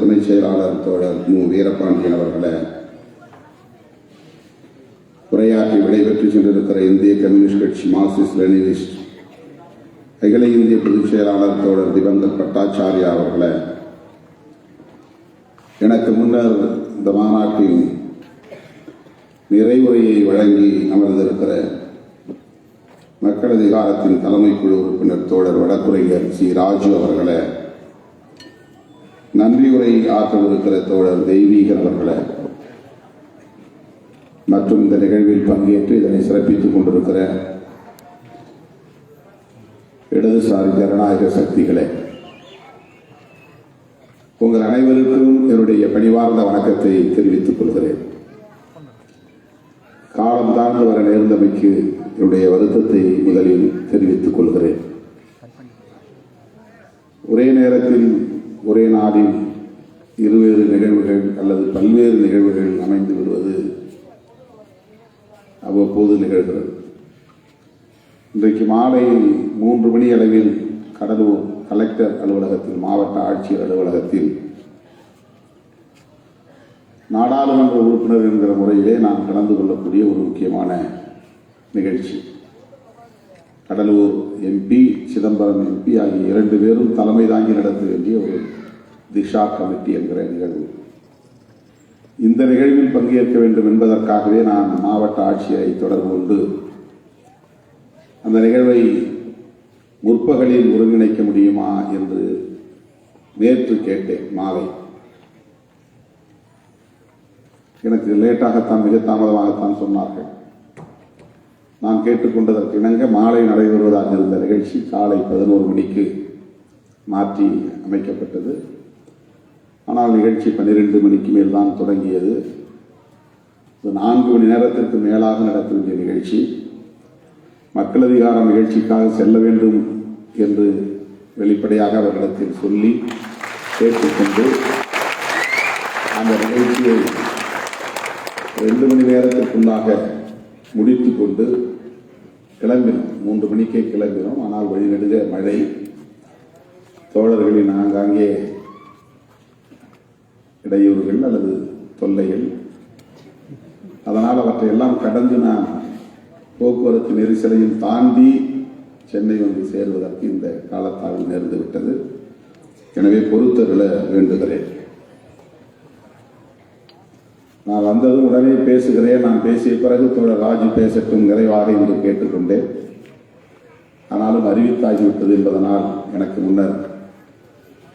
துணை செயலாளர் தோழர் மு. வீரபாண்டியன் அவர்களை உரையாற்றி விடைபெற்று சென்றிருக்கிற இந்திய கம்யூனிஸ்ட் கட்சி மார்க்சிஸ்ட் லெனினிஸ்ட் அகில இந்திய பொதுச் செயலாளர் தோழர் திவங்கர் பட்டாச்சாரியா அவர்களை எனக்கு முன்னர் இந்த மாநாட்டின் நிறைவுரையை வழங்கி அமர்ந்திருக்கிற மக்கள் அதிகாரத்தின் தலைமை குழு உறுப்பினர் தோழர் வடக்குரையர் சி. ராஜு அவர்களை, நன்றியுரை ஆற்றவிருக்கிற தோழர் தெய்வீகன் அவர்களை மற்றும் இந்த நிகழ்வில் பங்கேற்று இதனை சிறப்பித்துக் கொண்டிருக்கிற இடதுசாரி ஜனநாயக சக்திகளே, உங்கள் அனைவருக்கும் என்னுடைய பணிவார்ந்த வணக்கத்தை தெரிவித்துக் கொள்கிறேன். காலம் தாழ்ந்து வர நேர்ந்தமைக்கு என்னுடைய வருத்தத்தை முதலில் தெரிவித்துக் கொள்கிறேன். ஒரே நேரத்தில் ஒரே நாளில் இருவேறு நிகழ்வுகள் அல்லது பல்வேறு நிகழ்வுகள் அமைந்து விடுவது அவ்வப்போது நிகழ்கிறது. இன்றைக்கு மாலை 3 மணி அளவில் கடலூர் கலெக்டர் அலுவலகத்தில், மாவட்ட ஆட்சியர் அலுவலகத்தில் நாடாளுமன்ற உறுப்பினர் என்கிற முறையிலே நான் கலந்து கொள்ளக்கூடிய ஒரு முக்கியமான நிகழ்ச்சி. கடலூர் எம்பி, சிதம்பரம் எம்பி ஆகிய 2 பேரும் தலைமை தாங்கி நடத்த வேண்டிய ஒரு திஷா கமிட்டி என்கிற நிகழ்வு. இந்த நிகழ்வில் பங்கேற்க வேண்டும் என்பதற்காகவே நான் மாவட்ட ஆட்சியரை தொடர்பு கொண்டு அந்த நிகழ்வை முற்பகலில் ஒருங்கிணைக்க முடியுமா என்று நேற்று கேட்டேன். மாலை எனக்கு லேட்டாகத்தான், மிக தாமதமாகத்தான் சொன்னார்கள். நான் கேட்டுக்கொண்டதற்கு இணங்க மாலை நடைபெறுவதாக இருந்த நிகழ்ச்சி காலை 11 மணிக்கு மாற்றி அமைக்கப்பட்டது. ஆனால் நிகழ்ச்சி 12 மணிக்கு மேல் தான் தொடங்கியது. 4 மணி நேரத்திற்கு மேலாக நடத்த வேண்டிய நிகழ்ச்சி. மக்கள் அதிகார நிகழ்ச்சிக்காக செல்ல வேண்டும் என்று வெளிப்படையாக அவர்களிடத்தில் சொல்லி கேட்டுக்கொண்டு அந்த நிகழ்ச்சியை 2 மணி நேரத்திற்குள்ளாக முடித்து கொண்டு கிளம்பினோம். 3 மணிக்கே கிளம்பினோம். ஆனால் வழிநெடுக மழை, தோழர்களின் ஆங்காங்கே இடையூறுகள் அல்லது தொல்லைகள், அதனால் அவற்றையெல்லாம் கடந்து நான் போக்குவரத்து நெரிசலையும் தாண்டி சென்னை வந்து சேருவதற்கு இந்த காலத்தால் நேர்ந்து விட்டது. எனவே பொறுத்தருள வேண்டுகிறேன். நான் வந்ததும் உடனே பேசுகிறேன். நான் பேசிய பிறகு தோழர் ராஜு பேசட்டும் நிறைவாக என்று கேட்டுக்கொண்டேன். ஆனாலும் அறிவித்தாகிவிட்டது என்பதனால் எனக்கு முன்னர்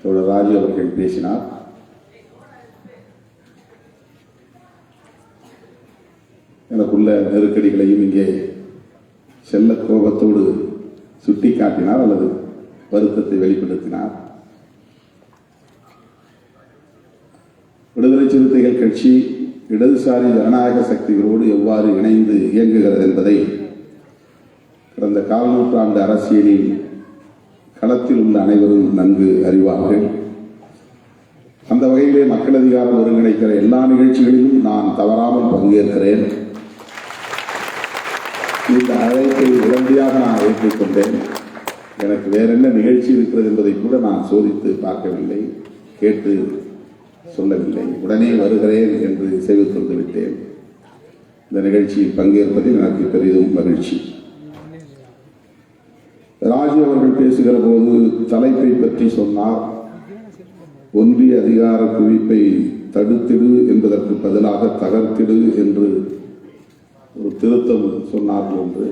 தோழர் ராஜு அவர்கள் பேசினார். எனக்குள்ள நெருக்கடிகளையும் இங்கே செல்ல கோபத்தோடு சுட்டிக்காட்டினார் அல்லது வருத்தத்தை வெளிப்படுத்தினார். விடுதலை சிறுத்தைகள் கட்சி இடதுசாரி ஜனநாயக சக்திகளோடு எவ்வாறு இணைந்து இயங்குகிறது என்பதை கடந்த 1/4 நூற்றாண்டு அரசியலில் களத்தில் உள்ள அனைவரும் நன்கு அறிவார்கள். அந்த வகையிலே மக்கள் அதிகாரம் ஒருங்கிணைக்கிற எல்லா நிகழ்ச்சிகளிலும் நான் தவறாமல் பங்கேற்கிறேன். இந்த அழைப்பை உடனடியாக நான் ஏற்றுக்கொண்டேன். எனக்கு வேற என்ன நிகழ்ச்சி இருக்கிறது என்பதை கூட நான் சோதித்து பார்க்கவில்லை, கேட்டு சொல்லவில்லை. உடனே வருகிறேன் என்று செய்து கொண்டு விட்டேன். இந்த நிகழ்ச்சியில் பங்கேற்பதில் எனக்கு பெரிதும் மகிழ்ச்சி. ராஜு அவர்கள் பேசுகிற போது தலைப்பை பற்றி சொன்னார். ஒன்றிய அதிகார குவிப்பை தடுத்திடு என்பதற்கு பதிலாக தகர்த்திடு என்று ஒரு திருத்தம் சொன்னார்கள் என்று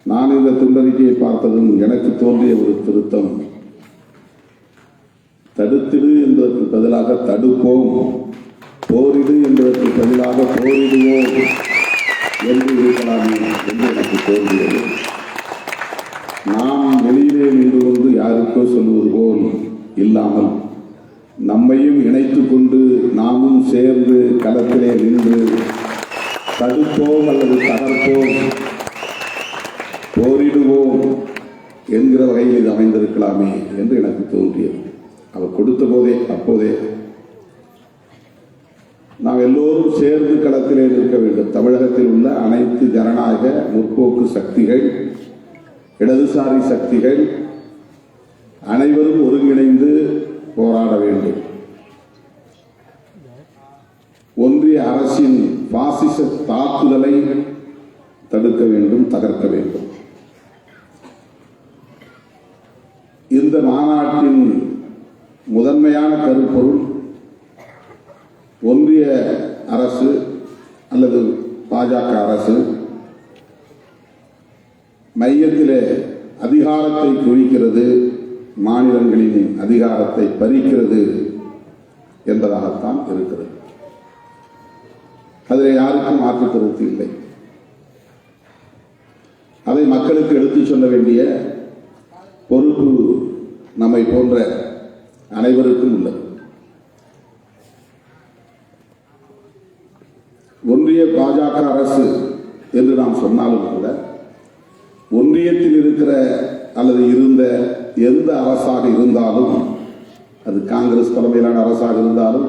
நான் இந்த துண்டறிக்கையை பார்த்ததும் எனக்கு தோன்றிய ஒரு திருத்தம், தடுத்திடு என்பதற்கு பதிலாக தடுப்போம், போரிடு என்பதற்கு பதிலாக போரிடுவோம் என்று இருக்கலாமே என்று எனக்கு தோன்றியது. நாம் வெளியிலே நின்று கொண்டு யாருக்கோ சொல்வது போல் இல்லாமல் நம்மையும் இணைத்துக் கொண்டு நாமும் சேர்ந்து களத்திலே நின்று தடுப்போம் அல்லது தகர்ப்போம், போரிடுவோம் என்கிற வகையில் இது அமைந்திருக்கலாமே என்று எனக்கு தோன்றியது. அவர் கொடுத்த போதே அப்போதே நாம் எல்லோரும் சேர்ந்து களத்திலே நிற்க வேண்டும். தமிழகத்தில் உள்ள அனைத்து ஜனநாயக முற்போக்கு சக்திகள், இடதுசாரி சக்திகள் அனைவரும் ஒருங்கிணைந்து போராட வேண்டும். ஒன்றிய அரசின் பாசிச தாக்குதலை தடுக்க வேண்டும், தகர்க்க வேண்டும். இந்த மாநாட்டின் முதன்மையான கருப்பொருள் ஒன்றிய அரசு அல்லது பாஜக அரசு மையத்திலே அதிகாரத்தை குவிக்கிறது, மாநிலங்களின் அதிகாரத்தை பறிக்கிறது என்பதாகத்தான் இருக்கிறது. அதில் யாருக்கும் மாற்று கருத்து இல்லை. அதை மக்களுக்கு எடுத்துச் சொல்ல வேண்டிய பொறுப்பு நம்மை போன்ற அனைவருக்கும் உள்ளது. ஒன்றிய பாஜக அரசு என்று நாம் சொன்னாலும் கூட ஒன்றியத்தில் இருக்கிற அல்லது இருந்த எந்த அரசாக இருந்தாலும், அது காங்கிரஸ் தலைமையிலான அரசாக இருந்தாலும்,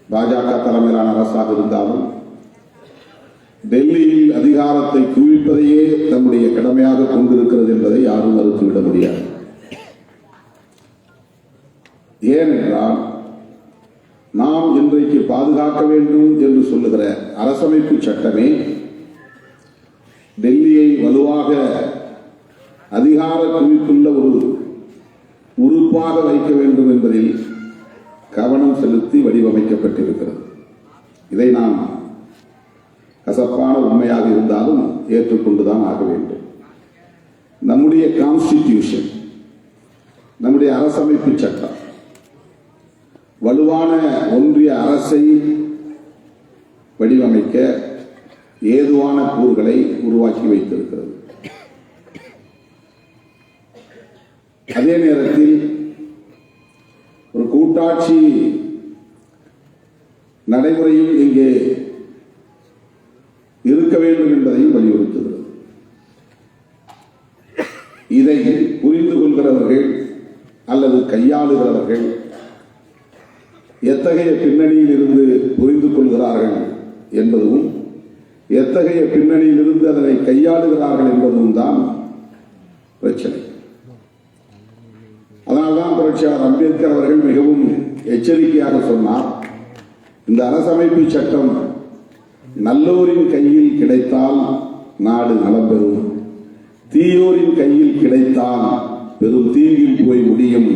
பாஜக தலைமையிலான அரசாக இருந்தாலும், டெல்லியில் அதிகாரத்தை குவிப்பதையே தம்முடைய கடமையாக கொண்டிருக்கிறது என்பதை யாரும் மறுத்துவிட முடியாது. ஏனென்றால் நாம் இன்றைக்கு பாதுகாக்க வேண்டும் என்று சொல்லுகிற அரசமைப்பு சட்டமே டெல்லியை வலுவாக அதிகார குவிப்புள்ள ஒரு உறுப்பாக வைக்க வேண்டும் என்பதில் கவனம் செலுத்தி வடிவமைக்கப்பட்டிருக்கிறது. இதை நாம் கசப்பான உண்மையாக இருந்தாலும் ஏற்றுக்கொண்டுதான் ஆக வேண்டும். நம்முடைய கான்ஸ்டிடியூஷன், நம்முடைய அரசமைப்பு சட்டம் வலுவான ஒன்றிய அரசை வடிவமைக்க ஏதுவான கூறுகளை உருவாக்கி வைத்திருக்கிறது. அதே நேரத்தில் ஒரு கூட்டாட்சி நடைமுறையும் இங்கே இருக்க வேண்டும் என்பதையும் வலியுறுத்துகிறது. இதை புரிந்து கொள்கிறவர்கள் அல்லது கையாளுகிறவர்கள் எத்தகைய பின்னணியில் இருந்து புரிந்து கொள்கிறார்கள் என்பதும், எத்தகைய பின்னணியில் இருந்து அதனை கையாளுகிறார்கள் என்பதும் தான் பிரச்சனை. அதனால்தான் புரட்சியாளர் அம்பேத்கர் அவர்கள் மிகவும் எச்சரிக்கையாக சொன்னார், இந்த அரசமைப்பு சட்டம் நல்லோரின் கையில் கிடைத்தால் நாடு நலம் பெறும், தீயோரின் கையில் கிடைத்தால் பெரும் தீங்கில் போய் முடியும்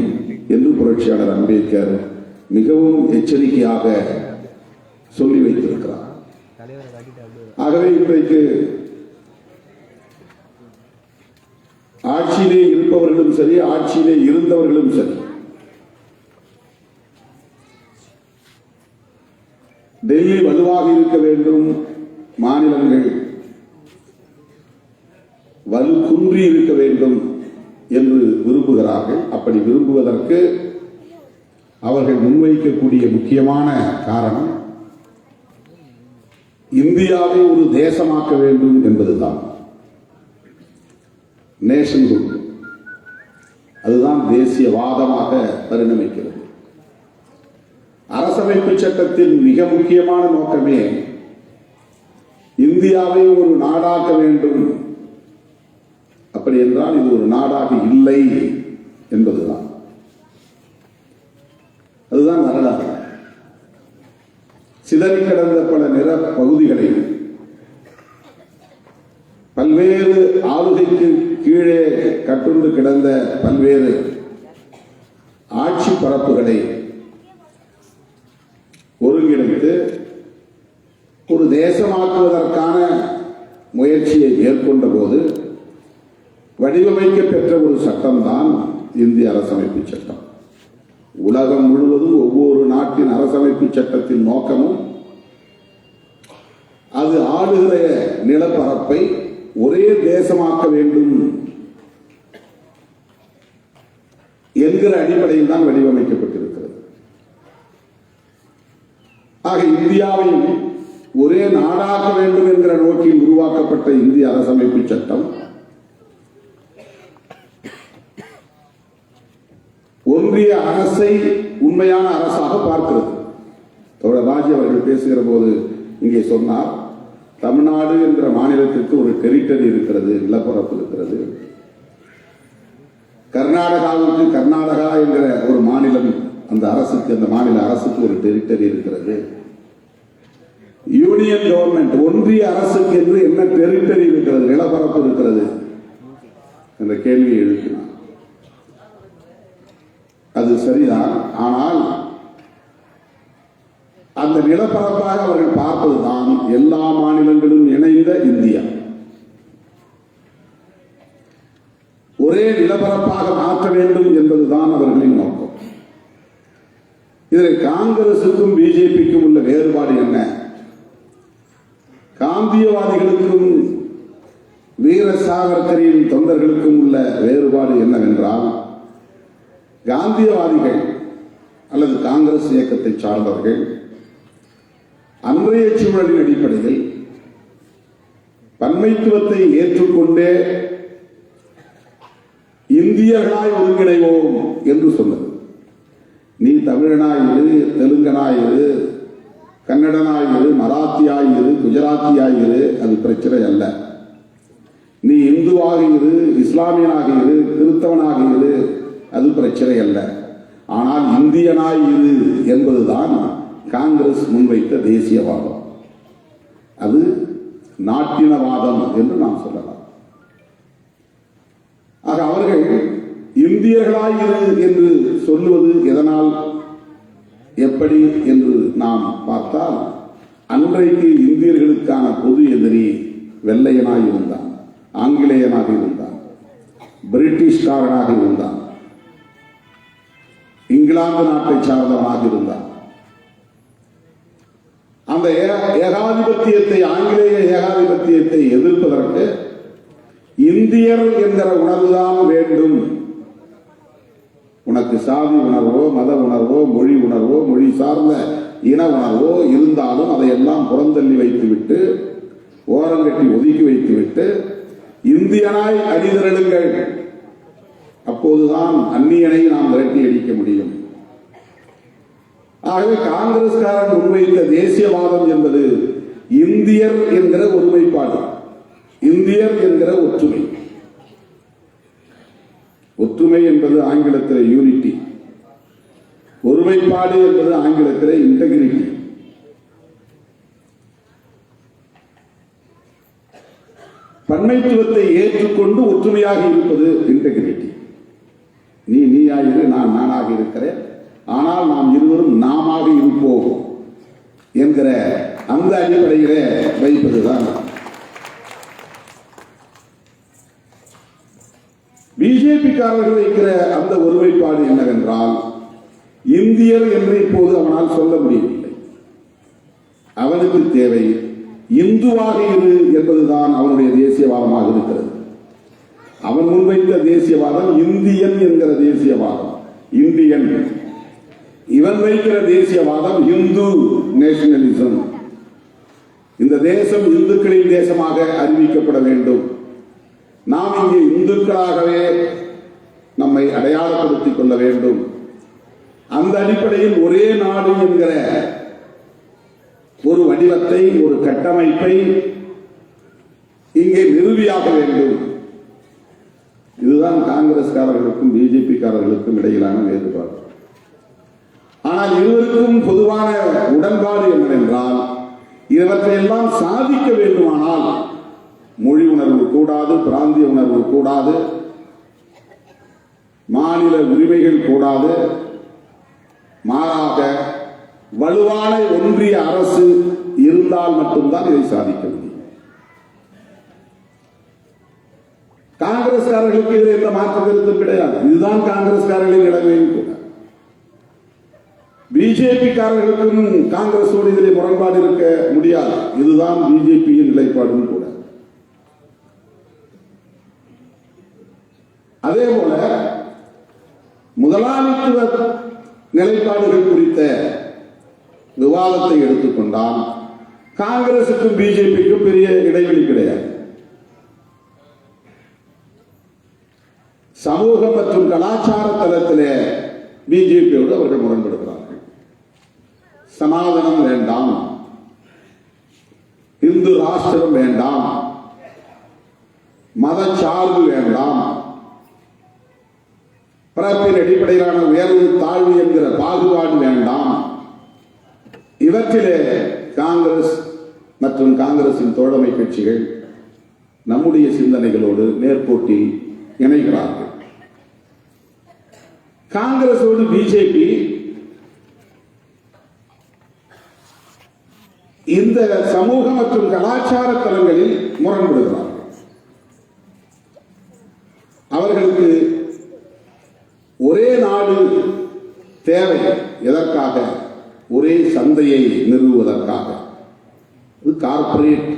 என்று புரட்சியாளர் அம்பேத்கர் மிகவும் எச்சரிக்கையாக சொல்லி வைத்திருக்கிறார். ஆகவே இன்றைக்கு ஆட்சியிலே இருப்பவர்களும் சரி, ஆட்சியிலே இருந்தவர்களும் சரி, டெல்லி வலுவாக இருக்க வேண்டும், மாநிலங்கள் வலு குன்றி இருக்க வேண்டும் என்று விரும்புகிறார்கள். அப்படி விரும்புவதற்கு அவர்கள் முன்வைக்கக்கூடிய முக்கியமான காரணம் இந்தியாவை ஒரு தேசமாக்க வேண்டும் என்பதுதான். நேஷன்ஹுட், அதுதான் தேசியவாதமாக பரிணமிக்கிறது. அரசமைப்பு சட்டத்தின் மிக முக்கியமான நோக்கமே இந்தியாவை ஒரு நாடாக்க வேண்டும். அப்படி என்றால் இது ஒரு நாடாக இல்லை என்பதுதான். அதுதான் வரலாறு. சிதறி கிடந்த பல நிற பகுதிகளை பல்வேறு ஆளுகைக்கு கீழே கட்டுண்டு கிடந்த பல்வேறு ஆட்சி பரப்புகளை ஒருங்கிணைத்து ஒரு தேசமாக்குவதற்கான முயற்சியை மேற்கொண்ட போது வடிவமைக்க பெற்ற ஒரு சட்டம்தான் இந்திய அரசமைப்பு சட்டம். உலகம் முழுவதும் ஒவ்வொரு நாட்டின் அரசமைப்பு சட்டத்தின் நோக்கமும் அது ஆளுகிற நிலப்பரப்பை ஒரே தேசமாக்க வேண்டும் என்கிற அடிப்படையில் தான் வடிவமைக்கப்பட்டிருக்கிறது. ஆக இந்தியாவை ஒரே நாடாக்க வேண்டும் என்கிற நோக்கில் உருவாக்கப்பட்ட இந்திய அரசமைப்பு சட்டம் ஒன்றிய அரசை உண்மையான அரசாக பார்க்கிறது. தோழர் ராஜி அவர்கள் பேசுகிற போது இங்கே சொன்னார், தமிழ்நாடு என்கிற மாநிலத்திற்கு ஒரு டெரிட்டரி இருக்கிறது, நிலப்பரப்பு இருக்கிறது. கர்நாடகாவுக்கு கர்நாடகா என்கிற ஒரு மாநிலம், அந்த அரசுக்கு, அந்த மாநில அரசுக்கு ஒரு டெரிட்டரி இருக்கிறது. யூனியன் கவர்மெண்ட், ஒன்றிய அரசுக்கு என்று என்ன டெரிட்டரி இருக்கிறது, நிலப்பரப்பு இருக்கிறது என்ற கேள்வி எழுப்பினார். அது சரிதான். ஆனால் அந்த நிலப்பரப்பாக அவர்கள் பார்ப்பதுதான் எல்லா மாநிலங்களும் இணைந்த இந்தியா. ஒரே நிலப்பரப்பாக மாற்ற வேண்டும் என்பதுதான் அவர்களின் நோக்கம். இதில் காங்கிரசுக்கும் பிஜேபிக்கும் உள்ள வேறுபாடு என்ன? காந்தியவாதிகளுக்கும் வீர சாவர்கரின் தொண்டர்களுக்கும் உள்ள வேறுபாடு என்னவென்றால், காந்தியவாதிகள் அல்லது காங்கிரஸ் இயக்கத்தை சார்ந்தவர்கள் அன்றைய சூழலின் அடிப்படையில் பன்மைத்துவத்தை ஏற்றுக்கொண்டே இந்தியர்களாய் ஒருங்கிணைவோம் என்று சொன்னது. நீ தமிழனாயிரு, தெலுங்கனாயிரு, கன்னடனாயிரு, மராத்தியாயிரு, குஜராத்தியாயிரு, அது பிரச்சனை அல்ல. நீ இந்துவாக இரு, இஸ்லாமியனாக இரு, கிறிஸ்தவனாக இரு, அது பிரச்சனை அல்ல. ஆனால் இந்தியனாய் இரு என்பதுதான் காங்கிரஸ் முன்வைத்த தேசியவாதம். அது நாட்டினவாதம் என்று நாம் சொல்லலாம். ஆக அவர்கள் இந்தியர்களாய் இரு என்று சொல்லுவது எதனால், எப்படி என்று நாம் பார்த்தால், அன்றைக்கு இந்தியர்களுக்கான பொது எதிரி வெள்ளையனாய் இருந்தான், ஆங்கிலேயனாக இருந்தான், பிரிட்டிஷ்காரனாக இருந்தான், இங்கிலாந்து நாட்டை சார்ந்தவனாக இருந்தான். அந்த ஏகாதிபத்தியத்தை, ஆங்கிலேய ஏகாதிபத்தியத்தை எதிர்ப்பதற்கு இந்தியர் என்கிற உணர்வுதான் வேண்டும். உனக்கு சாதி உணர்வோ, மத உணர்வோ, மொழி உணர்வோ, மொழி சார்ந்த இன உணர்வோ இருந்தாலும் அதையெல்லாம் புறந்தள்ளி வைத்துவிட்டு, ஓரங்கட்டி ஒதுக்கி வைத்துவிட்டு இந்தியனாய் அணிதிரளுங்கள். அப்போதுதான் அந்நியனை நாம் விரட்டி அடிக்க முடியும். ஆகவே காங்கிரஸ்காரன் முன்வைத்த தேசியவாதம் என்பது இந்தியர் என்கிற ஒருமைப்பாடு, இந்தியர் என்கிற ஒற்றுமை. ஒற்றுமை என்பது ஆங்கிலத்தில் யூனிட்டி, ஒருமைப்பாடு என்பது ஆங்கிலத்தில் இன்டெகிரிட்டி. பன்மைத்துவத்தை ஏற்றுக்கொண்டு ஒற்றுமையாக இருப்பது இன்டெகிரிட்டி. நீ நீயாயிரு, நான் நானாக இருக்கிறேன், ஆனால் நாம் இருவரும் நாமாக இருப்போம் என்கிற அந்த அடிப்படையிலே வைப்பதுதான். பிஜேபிக்காரர்கள் வைக்கிற அந்த ஒருமைப்பாடு என்னவென்றால், இந்தியர் என்று இப்போது அவனால் சொல்ல முடியவில்லை. அவனுக்கு தேவை இந்துவாக இரு என்பதுதான் அவனுடைய தேசியவாதமாக இருக்கிறது. அவன் முன்வைத்த தேசியவாதம் இந்தியன் என்கிற தேசியவாதம், இந்தியன். இவன் வைக்கிற தேசியவாதம் இந்து நேஷனலிசம். இந்த தேசம் இந்துக்களின் தேசமாக அறிவிக்கப்பட வேண்டும், நாம் இங்கே இந்துக்களாகவே நம்மை அடையாளப்படுத்திக் கொள்ள வேண்டும், அந்த அடிப்படையில் ஒரே நாடு என்கிற ஒரு வடிவத்தை, ஒரு கட்டமைப்பை இங்கே நிறுவியாக வேண்டும். இதுதான் காங்கிரஸ்காரர்களுக்கும் பிஜேபிக்காரர்களுக்கும் இடையிலான வேறுபாடு. ஆனால் இருவருக்கும் பொதுவான உடன்பாடு என்னவென்றால், இவற்றையெல்லாம் சாதிக்க வேண்டுமானால் மொழி உணர்வு கூடாது, பிராந்திய உணர்வு கூடாது, மாநில உரிமைகள் கூடாது, மாறாக வலுவான ஒன்றிய அரசு இருந்தால் மட்டும்தான் இதை சாதிக்க முடியும். காங்கிரஸ்காரர்களுக்கு இதில் எந்த மாற்று கருத்தும் கிடையாது. இதுதான் காங்கிரஸ்காரர்களின் நிலைமையும் கூட. பிஜேபிக்காரர்களுக்கும் காங்கிரஸோடு இதில் முரண்பாடு இருக்க முடியாது. இதுதான் பிஜேபியின் நிலைப்பாடும் கூட. அதே போல முதலாளித்துவ நிலைப்பாடுகள் குறித்த விவாதத்தை எடுத்துக்கொண்டால் காங்கிரசுக்கும் பிஜேபிக்கும் பெரிய இடைவெளி கிடையாது. சமூக மற்றும் கலாச்சார தளத்திலே பிஜேபியோடு அவர்கள் முரண்படுகிறார்கள். சனாதனம் வேண்டாம், இந்து ராஷ்டிரம் வேண்டாம், மதச்சார்பு வேண்டாம், பிறப்பின் அடிப்படையிலான உயர்வு தாழ்வு என்கிற பாகுபாடு வேண்டாம். இவற்றிலே காங்கிரஸ் மற்றும் காங்கிரசின் தோழமை கட்சிகள் நம்முடைய சிந்தனைகளோடு நேர்கோட்டில் இணைகிறார்கள். காங்கிரசோடு பிஜேபி இந்த சமூக மற்றும் கலாச்சார தளங்களில் முரண்படுகிறார்கள். அவர்களுக்கு ஒரே நாடு தேவை. எதற்காக? ஒரே சந்தையை நிறுவுவதற்காக. இது கார்ப்பரேட்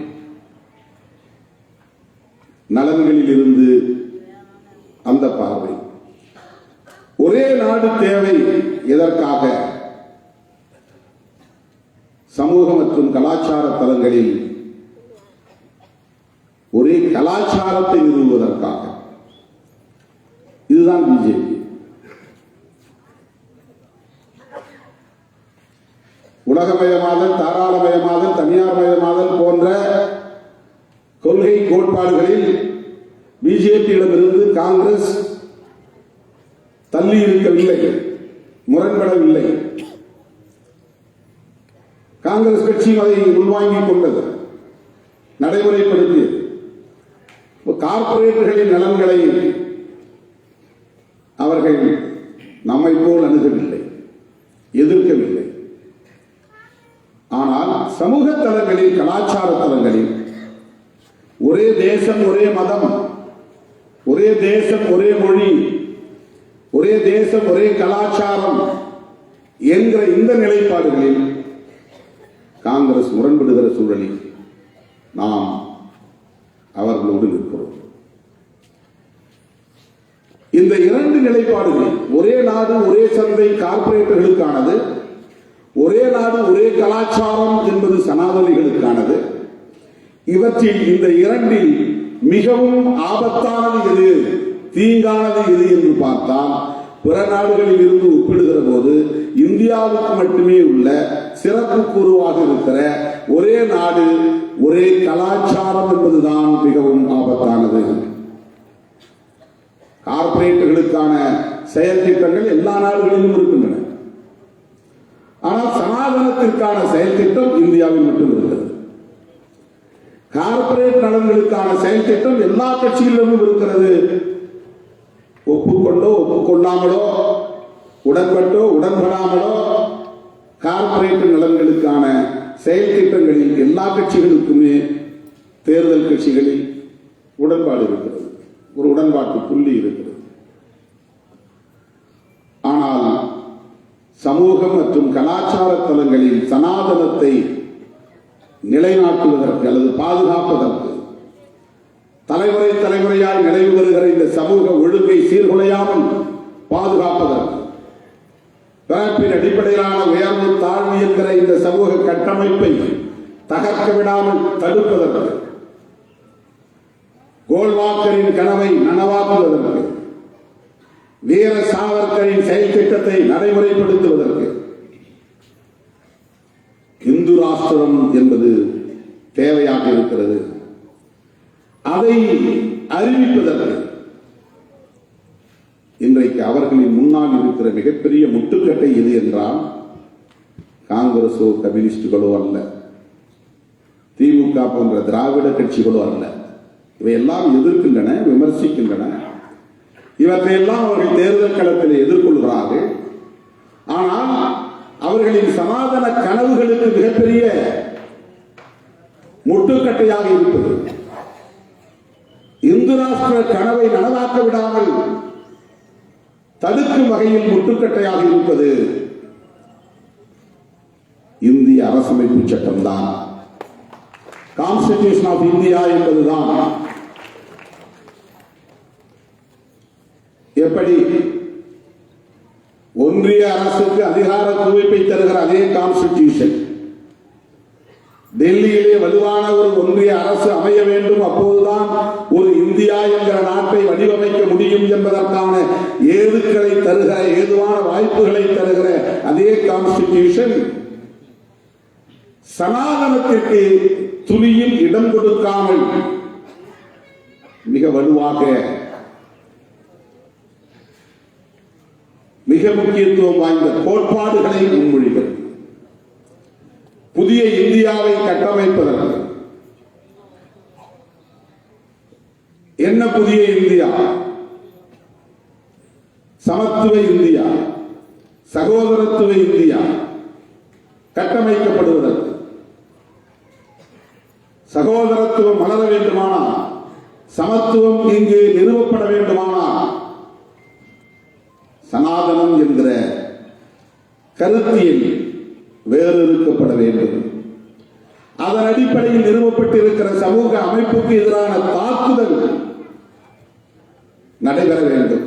நலன்களில் இருந்து அந்த பார்வை. ஒரே நாடு தேவை எதற்காக? சமூக மற்றும் கலாச்சார தளங்களில் ஒரே கலாச்சாரத்தை நிறுவுவதற்காக. இதுதான் பிஜேபி. உலகமயமாதல், தாராளமயமாதல், தனியார்மயமாதல் போன்ற கொள்கை கோட்பாடுகளில் பிஜேபியிடமிருந்து காங்கிரஸ் தள்ளி இருக்கவில்லை, முரண்படவில்லை. காங்கிரஸ் கட்சியும் அதை உள்வாங்கிக் கொண்டது, நடைமுறைப்படுத்தியது. கார்ப்பரேட்டுகளின் நலன்களை அவர்கள் நம்மை போல் அணுகவில்லை, எதிர்க்கவில்லை. ஆனால் சமூக தளங்களில், கலாச்சார தளங்களில் ஒரே தேசம் ஒரே மதம், ஒரே தேசம் ஒரே மொழி, ஒரே தேசம் ஒரே கலாச்சாரம் என்கிற இந்த நிலைப்பாடுகளில் காங்கிரஸ் முரண்படுகிற சூழலில் நாம் அவர்களோடு நிற்கிறோம். இந்த இரண்டு நிலைப்பாடுகளில் ஒரே நாடு ஒரே சந்தை கார்ப்பரேட்டுகளுக்கானது, ஒரே நாடு ஒரே கலாச்சாரம் என்பது சனாதனிகளுக்கானது. இவற்றில் இந்த இரண்டில் மிகவும் ஆபத்தானது எது, தீங்கானது எது என்று பார்த்தால், பிற நாடுகளில் இருந்து ஒப்பிடுகிற போது இந்தியாவுக்கு மட்டுமே உள்ள சிறப்பு கூறுவாக இருக்கிற ஒரே நாடு ஒரே கலாச்சாரம் என்பதுதான் மிகவும் ஆபத்தானது. கார்ப்பரேட்டுகளுக்கான செயல் திட்டங்கள் எல்லா நாடுகளிலும் இருக்கின்றன. ஆனால் சனாதனத்திற்கான செயல் திட்டம் இந்தியாவில் மட்டும் இருக்கிறது. கார்ப்பரேட் நலன்களுக்கான செயல் திட்டம் எல்லா கட்சிகளிலும் இருக்கிறது. ஒப்புக்கொண்டோ ஒப்புக்கொள்ளாமலோ, உடன்பட்டோ உடன்படாமலோ கார்ப்பரேட் நலன்களுக்கான செயல் திட்டங்களில் எல்லா கட்சிகளுக்குமே தேர்தல் கட்சிகளில் உடன்பாடு இருக்கிறது, ஒரு உடன்பாட்டு புள்ளி இருக்கிறது. ஆனால் சமூகம் மற்றும் கலாச்சார தளங்களில் சனாதனத்தை நிலைநாட்டுவதற்கு அல்லது பாதுகாப்பதற்கு, தலைமுறை தலைமுறையால் நிறைவு வருகிற இந்த சமூக ஒழுங்கை சீர்குலையாமல் பாதுகாப்பதற்கு, பிறப்பின் அடிப்படையிலான உயர்வு தாழ்வு என்கிற இந்த சமூக கட்டமைப்பை தகர்க்க விடாமல் தடுப்பதற்கு, கோல்வாக்கரின் கனவை நனவாக்குவதற்கு, வீர சாவர்கரின் செயல் திட்டத்தை நடைமுறைப்படுத்துவதற்கு இந்து ராஷ்டிரம் என்பது தேவையாக இருக்கிறது. அதை அறிவிப்பதற்கு இன்றைக்கு அவர்களின் முன்னால் இருக்கிற மிகப்பெரிய முட்டுக்கட்டை எது என்றால், காங்கிரஸோ கம்யூனிஸ்டுகளோ அல்ல, திமுக போன்ற திராவிட கட்சிகளோ அல்ல. இவையெல்லாம் எதிர்க்கின்றன, விமர்சிக்கின்றன. இவற்றையெல்லாம் அவர்கள் தேர்தல் களத்தில் எதிர்கொள்கிறார்கள். ஆனால் அவர்களின் சனாதன கனவுகளுக்கு மிகப்பெரிய முட்டுக்கட்டையாக இருப்பது, இந்து ராஷ்டிர கனவை நனவாக்க விடாமல் தடுக்கும் வகையில் முட்டுக்கட்டையாக இருப்பது இந்திய அரசமைப்பு சட்டம் தான், கான்ஸ்டிடியூஷன் ஆஃப் இந்தியா என்பதுதான். எப்படி ஒன்றிய அரசுக்கு அதிகார குவிப்பை தருகிற அதே கான்ஸ்டிடியூஷன், டெல்லியிலே வலுவான ஒரு ஒன்றிய அரசு அமைய வேண்டும், அப்போதுதான் ஒரு இந்தியா என்கிற நாட்டை வடிவமைக்க முடியும் என்பதற்கான ஏதுக்களை தருகிற, ஏதுவான வாய்ப்புகளை தருகிற அதே கான்ஸ்டிடியூஷன் சனாதனத்திற்கு துளியும் இடம் கொடுக்காமல் மிக வலுவாக, மிக முக்கியத்துவம் வாய்ந்த கோட்பாடுகளை முன்மொழிகிறது. புதிய இந்தியாவை கட்டமைப்பதற்கு என்ன புதிய இந்தியா? சமத்துவ இந்தியா, சகோதரத்துவ இந்தியா கட்டமைக்கப்படுவதற்கு, சகோதரத்துவம் மலர வேண்டுமானால், சமத்துவம் இங்கு நிறுவப்பட வேண்டுமானால் சனாதனம் என்கிற கருத்தியல் வேறறுக்கப்பட வேண்டும். அதன் அடிப்படையில் நிறுவப்பட்டிருக்கிற சமூக அமைப்புக்கு எதிரான தாக்குதல் நடைபெற வேண்டும்.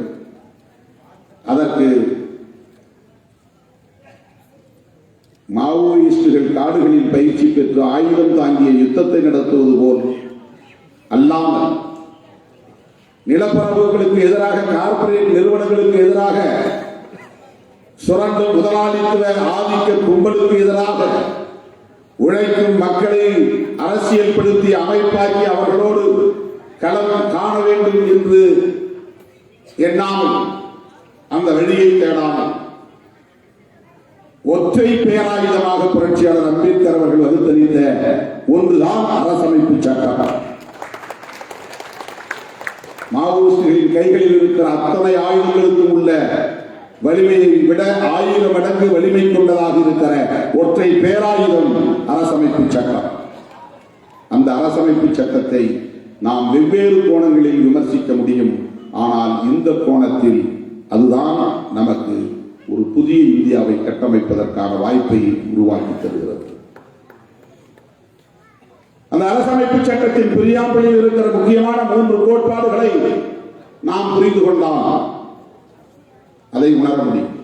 அதற்கு மாவோயிஸ்டுகள் காடுகளில் பயிற்சி பெற்று ஆயுதம் தாங்கிய யுத்தத்தை நடத்துவது போல் அல்லாமல், நிலப்பரப்புகளுக்கு எதிராக, கார்ப்பரேட் நிறுவனங்களுக்கு எதிராக, சுரண்ட முதலாளித்துவ ஆதிக்க கும்பலுக்கு எதிராக உழைக்கும் மக்களை அரசியல்படுத்தி அமைப்பாக்கி அவர்களோடு களம் காண வேண்டும் என்று எண்ணாமல், அந்த வழியை தேடாமல், ஒற்றை பேராயுதமாக புரட்சியாளர் அம்பேத்கர் அவர்கள் வகுத்தறிந்த ஒன்றுதான் அரசமைப்பு சட்டம். மாவோயிஸ்டுகளின் கைகளில் இருக்கிற அத்தனை ஆயுதங்களுக்கும் உள்ள வலிமையை விட 1000 மடங்கு வலிமை கொண்டதாக இருக்கிற ஒற்றை பேராயுதம் அரசமைப்பு சட்டம். அந்த அரசமைப்பு சட்டத்தை நாம் வெவ்வேறு கோணங்களில் விமர்சிக்க முடியும். ஆனால் இந்த கோணத்தில் அதுதான் நமக்கு ஒரு புதிய இந்தியாவை கட்டமைப்பதற்கான வாய்ப்பை உருவாக்கி தருகிறது. அந்த அரசமைப்பு சட்டத்தின் பிரியாம்பலில் இருக்கிற முக்கியமான 3 கோட்பாடுகளை நாம் புரிந்து கொண்டால் அதை உணர முடியும்.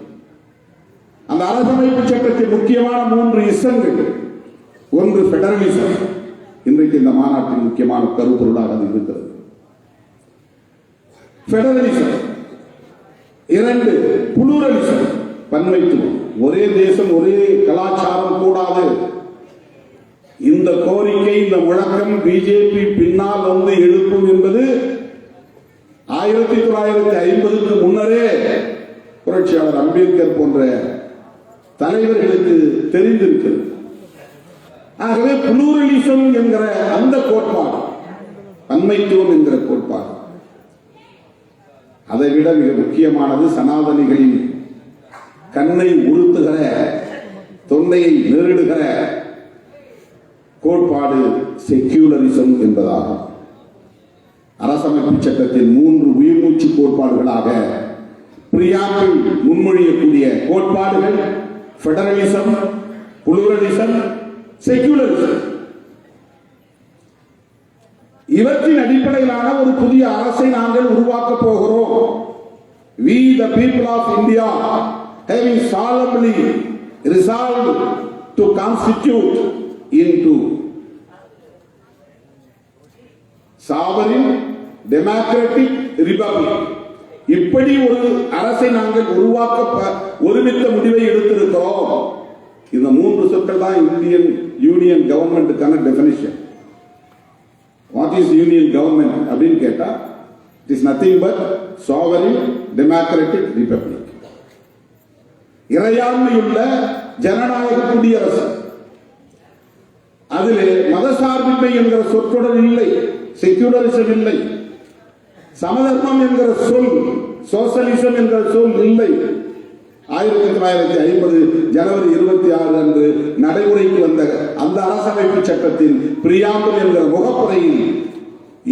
அந்த அரசமைப்பு சட்டத்தின் முக்கியமான 3 இசங்கள். ஒன்று பெடரலிசம், இன்றைக்கு இந்த மாநாட்டின் முக்கியமான கருப்பொருளாக அது இருக்கிறது. பெடரலிசம். 2 புளூரலிசம், பன்மைத்துவம். ஒரே தேசம், ஒரே கலாச்சாரம் கூடாது. இந்த கோரிக்கை, இந்த முழக்கம் பிஜேபி பின்னால் வந்து எழுப்பும் என்பது 1950க்கு முன்னரே புரட்சியாளர் அம்பேத்கர் போன்ற தலைவர்களுக்கு தெரிந்திருக்கிறது. ஆகவே புளூரலிசம் என்கிற அந்த கோட்பாடு, பன்மைத்துவம் என்கிற கோட்பாடு, அதைவிட மிக முக்கியமானது சனாதனிகளின் கண்ணை உறுத்துகிற, தொண்டையை நெருடுகிற கோட்பாடு செக்யூலரிசம் என்பதாகும். அரசமைப்பு சட்டத்தின் 3 உயிர்மூச்சு கோட்பாடுகளாக பிரியாம்பிள் முன்மொழியக்கூடிய கோட்பாடுகள் பெடரலிசம், புளூரலிசம், செக்யூலரிசம். இவற்றின் அடிப்படையிலான ஒரு புதிய அரசை நாங்கள் உருவாக்க போகிறோம். We the people of India having solemnly resolved to constitute into sovereign democratic republic. இப்படி ஒரு அரசை நாங்கள் உருவாக்க ஒருமித்த முடிவை எடுத்திருக்கிறோம். இந்த 3 சொற்கள் தான் இந்தியன் யூனியன் கவர்மெண்ட்டுக்கான definition. What is union government அப்படின்னு கேட்டா, it is nothing but sovereign democratic republic. இறையாண்மையுள்ள ஜனநாயக குடியரசு. அதிலே மதசார்பின்மை என்கிற சொற்றொடர் இல்லை, செக்யூலரிசம் இல்லை, சமதர்மம் என்கிற சொல், சோசலிசம் என்கிற சொல் இல்லை. 1950 ஜனவரி 26 அன்று நடைமுறைக்கு வந்த அந்த அரசமைப்பு சட்டத்தின் பிரியாம்பிள் என்கிற முகப்புரையில்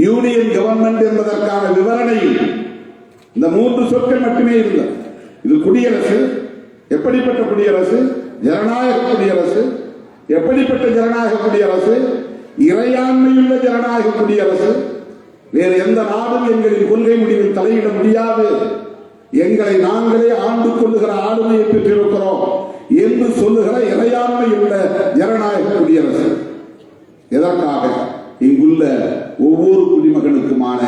யூனியன் கவர்மெண்ட் என்பதற்கான விவரணையில் இந்த 3 சொற்கள் மட்டுமே இருந்தது. இது குடியரசு. எப்படிப்பட்ட குடியரசு? ஜனநாயக குடியரசு. எப்படிப்பட்ட ஜனநாயக குடியரசு? இறையாண்மையுள்ள ஜனநாயக குடியரசு. வேறு எந்த நாடும் எங்களின் கொள்கை முடிவில் தலையிட முடியாது, எங்களை நாங்களே ஆண்டு கொள்ளுகிற ஆளுமையை பெற்றிருக்கிறோம் என்று சொல்லுகிற இறையாண்மையுள்ள ஜனநாயக குடியரசு. எதற்காக? இங்குள்ள ஒவ்வொரு குடிமகனுக்குமான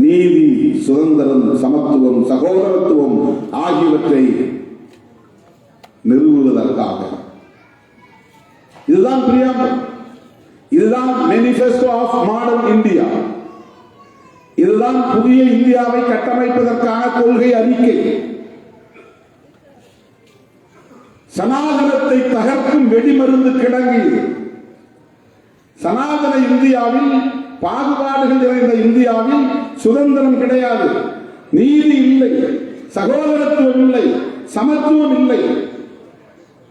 நீதி, சுதந்திரம், சமத்துவம், சகோதரத்துவம் ஆகியவற்றை நிறுவுவதற்காக. இதுதான் பிரியாம்பிள். இதுதான் மேனிஃபெஸ்டோ ஆஃப் மாடர்ன் இந்தியா. இதுதான் புதிய இந்தியாவை கட்டமைப்பதற்கான கொள்கை அறிக்கை. சனாதனத்தை தகர்க்கும் வெடிமருந்து கிடங்கு. சனாதன இந்தியாவில், பாகுபாடுகள் நிறைந்த இந்தியாவில் சுதந்திரம் கிடையாது, நீதி இல்லை, சகோதரத்துவம் இல்லை, சமத்துவம் இல்லை.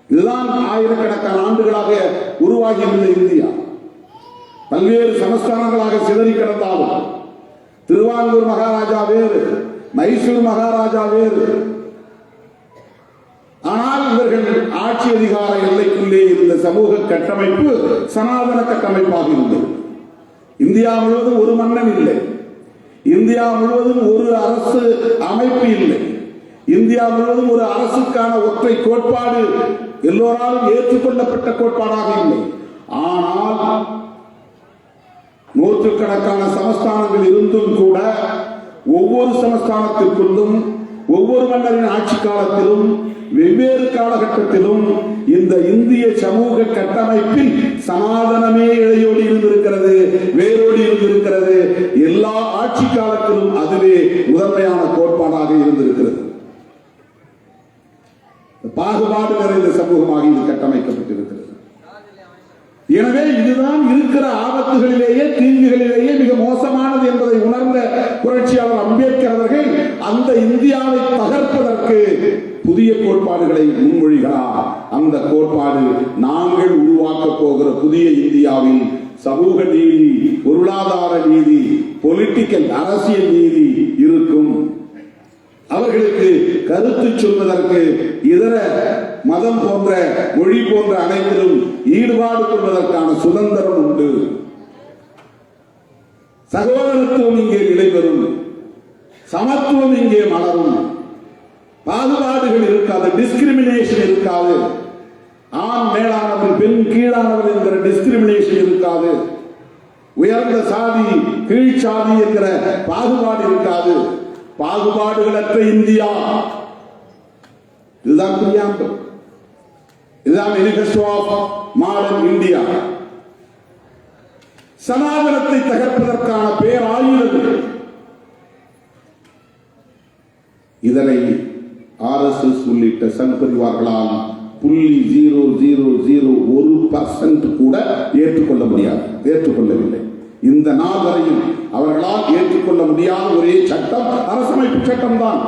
இதுதான் ஆயிரக்கணக்கான ஆண்டுகளாக உருவாகியிருந்த இந்தியா. பல்வேறு சமஸ்தானங்களாக சிதறி கிடந்தாலும் திருவாங்கூர் மகாராஜா வேறு, மைசூர் மகாராஜா வேறு. ஆனால் இவர்கள் ஆட்சி அதிகார எல்லைக்குள்ளே இருந்த சமூக கட்டமைப்பு சனாதன கட்டமைப்பாக இருந்தது. இந்தியா முழுவதும் ஒரு மன்னன் இல்லை, இந்தியா முழுவதும் ஒரு அரசு அமைப்பு இல்லை, இந்தியா முழுவதும் ஒரு அரசுக்கான ஒற்றை கோட்பாடு எல்லோராலும் ஏற்றுக்கொள்ளப்பட்ட கோட்பாடாக இல்லை. ஆனால் நூற்றுக்கணக்கான சமஸ்தானங்கள் இருந்தும் கூட ஒவ்வொரு சமஸ்தானத்திற்குள்ளும் ஒவ்வொரு மன்னரின் ஆட்சி காலத்திலும் வெவ்வேறு காலகட்டத்திலும் இந்த இந்திய சமூக கட்டமைப்பில் சனாதனமே இழையோடி இருந்திருக்கிறது, வேரோடி இருந்திருக்கிறது. எல்லா ஆட்சி காலத்திலும் அதுவே முதன்மையான கோட்பாடாக இருந்திருக்கிறது. பாகுபாடு நிறைந்த சமூகமாக இது கட்டமைக்கப்பட்டிருக்கிறது. எனவே இதுதான் இருக்கிற ஆபத்துகளிலேயே தீங்குகளிலேயே மிக மோசமானது என்பதை உணர்ந்த புரட்சியாளர் அம்பேத்கர் அவர்கள் அந்த இந்தியாவை தகர்ப்பதற்கு புதிய கோட்பாடுகளை முன்மொழிகிறார். அந்த கோட்பாடு நாங்கள் உருவாக்க போகிற புதிய இந்தியாவில் சமூக நீதி, பொருளாதார நீதி, பொலிட்டிக்கல் அரசியல் நீதி இருக்கும். அவர்களுக்கு கருத்து சொல்வதற்கு இதர மதம் போன்ற மொழி போன்ற அனைத்திலும் ஈடுபாடு கொள்வதற்கான சுதந்திரம் உண்டு. சகோதரத்துவம் இங்கே நிலைபெறும், சமத்துவம் இங்கே மலரும், பாகுபாடுகள் இருக்காது, டிஸ்கிரிமினேஷன் இருக்காது, ஆண் மேலானவர் பெண் கீழானவர் என்கிற டிஸ்கிரிமினேஷன் இருக்காது, உயர்ந்த சாதி கீழ் சாதி என்கிற பாகுபாடு இருக்காது. பாகுபாடுகளற்ற இந்தியா, இதுதான் பிரியாம்பல், இதுதான் மேனிஃபெஸ்டோ ஆஃப் மாடர்ன் இந்தியா. சனாதனத்தை தகர்ப்பதற்கான பேராயுதங்கள். இதனை RSS உள்ளிட்ட சங்பரிவார்களால் 0.001% கூட ஏற்றுக்கொள்ள முடியாது, ஏற்றுக்கொள்ளவில்லை. இந்த நாள் வரையும் அவர்களால் ஏற்றுக்கொள்ள முடியாத ஒரே சட்டம் அரசமைப்பு சட்டம் தான்.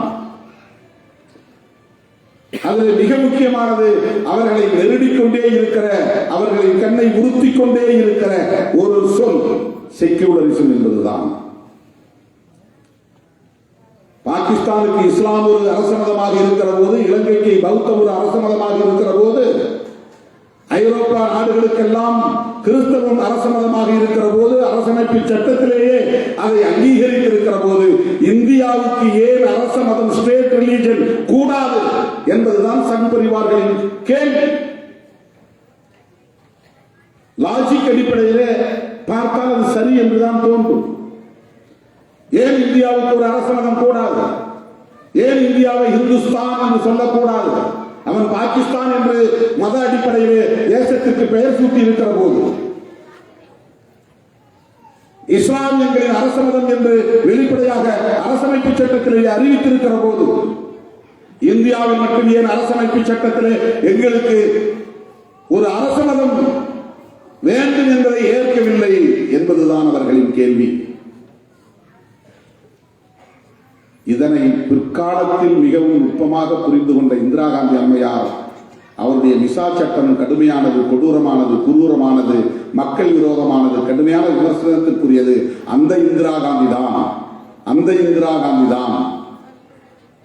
அதில் மிக முக்கியமானது அவர்களை நெருடிக்கொண்டே இருக்கிற, அவர்களின் கண்ணை உறுத்திக் கொண்டே இருக்கிற ஒரு சொல் செக்யூலரிசம் என்பதுதான். பாகிஸ்தானுக்கு இஸ்லாம் ஒரு அரச மதமாக இருக்கிற போது, இலங்கைக்கு பௌத்தம் ஒரு அரச மதமாக இருக்கிற போது, ஐரோப்பா நாடுகளுக்கெல்லாம் கிறிஸ்தவம் அரச மதமாக இருக்கிற போது, அரசமைப்பு சட்டத்திலேயே அதை அங்கீகரித்திருக்கிற போது, இந்தியாவுக்கு ஏன் அரச மதம் ஸ்டேட் ரிலிஜன் கூடாது என்பதுதான் சங்பரிவார்களின் கேள்வி. லாஜிக் அடிப்படையிலே பார்த்தால் அது சரி என்றுதான் தோன்றும். ஏன் இந்தியாவுக்கு ஒரு அரச மதம் கூடாது? ஏன் இந்தியாவை இந்துஸ்தான் என்று சொல்லக்கூடாது? அவன் பாகிஸ்தான் என்று மத அடிப்படையிலே தேசத்திற்கு பெயர் சூட்டி இருக்கிற போது, இஸ்லாம் எங்களின் அரச மதம் என்று வெளிப்படையாக அரசமைப்பு சட்டத்திலே அறிவித்திருக்கிற போது, இந்தியாவில் மட்டும் ஏன் அரசமைப்பு சட்டத்திலே எங்களுக்கு ஒரு அரச மதம் வேண்டும் என்பதை ஏற்கவில்லை என்பதுதான் அவர்களின் கேள்வி. இதனை பிற்காலத்தில் மிகவும் நுட்பமாக புரிந்து கொண்ட இந்திரா காந்தி அம்மையார் அவருடைய விசா சட்டம் கடுமையானது, கொடூரமானது, குரூரமானது, மக்கள் விரோதமானது, கடுமையான விமர்சனத்திற்குரியது. அந்த இந்திரா காந்தி தான்